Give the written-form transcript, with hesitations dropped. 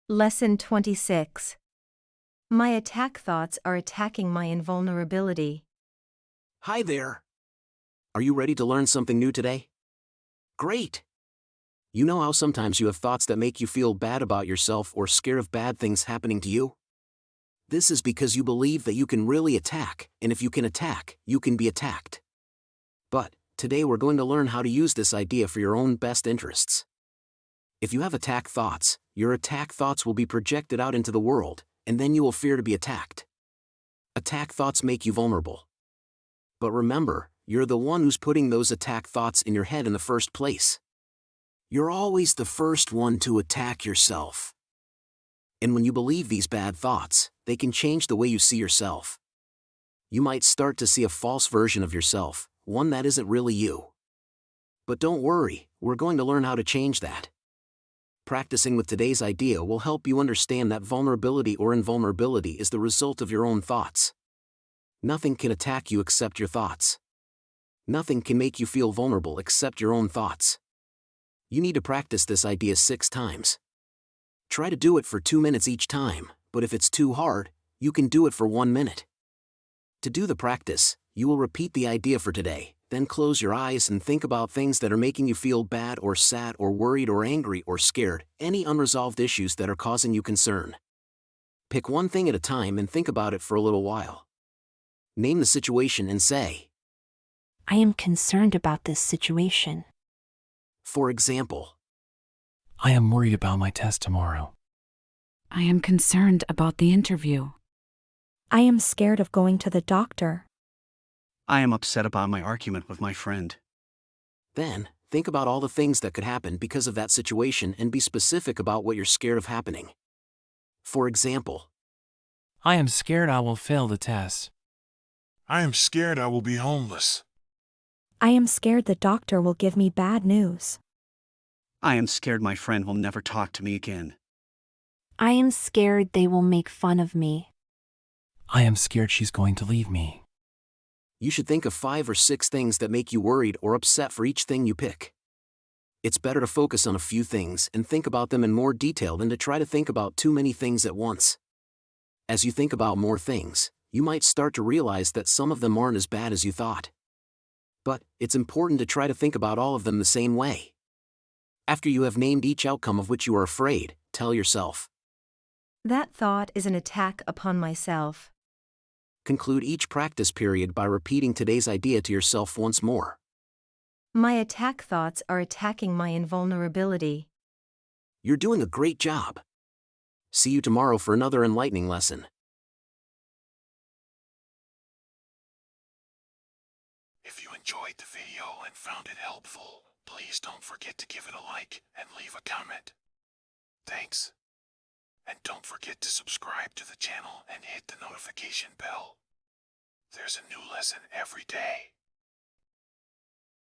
Lesson 26. My attack thoughts are attacking my invulnerability. Hi there. Are you ready to learn something new today? Great! You know how sometimes you have thoughts that make you feel bad about yourself or scared of bad things happening to you? This is because you believe that you can really attack, and if you can attack, you can be attacked. But, today we're going to learn how to use this idea for your own best interests. If you have attack thoughts, your attack thoughts will be projected out into the world, and then you will fear to be attacked. Attack thoughts make you vulnerable. But remember, you're the one who's putting those attack thoughts in your head in the first place. You're always the first one to attack yourself. And when you believe these bad thoughts, they can change the way you see yourself. You might start to see a false version of yourself, one that isn't really you. But don't worry, we're going to learn how to change that. Practicing with today's idea will help you understand that vulnerability or invulnerability is the result of your own thoughts. Nothing can attack you except your thoughts. Nothing can make you feel vulnerable except your own thoughts. You need to practice this idea 6 times. Try to do it for 2 minutes each time, but if it's too hard, you can do it for 1 minute. To do the practice, you will repeat the idea for today, then close your eyes and think about things that are making you feel bad or sad or worried or angry or scared, any unresolved issues that are causing you concern. Pick one thing at a time and think about it for a little while. Name the situation and say, I am concerned about this situation. for example, I am worried about my test tomorrow. I am concerned about the interview. I am scared of going to the doctor. I am upset about my argument with my friend. then, think about all the things that could happen because of that situation and be specific about what you're scared of happening. For example, I am scared I will fail the test. I am scared I will be homeless. I am scared the doctor will give me bad news. I am scared my friend will never talk to me again. I am scared they will make fun of me. I am scared she's going to leave me. you should think of 5 or 6 things that make you worried or upset for each thing you pick. It's better to focus on a few things and think about them in more detail than to try to think about too many things at once. As you think about more things, you might start to realize that some of them aren't as bad as you thought. But, it's important to try to think about all of them the same way. After you have named each outcome of which you are afraid, tell yourself. That thought is an attack upon myself. Conclude each practice period by repeating today's idea to yourself once more. My attack thoughts are attacking my invulnerability. You're doing a great job. See you tomorrow for another enlightening lesson. If you enjoyed the video and found it helpful, please don't forget to give it a like and leave a comment. Thanks. And don't forget to subscribe to the channel and hit the notification bell. There's a new lesson every day.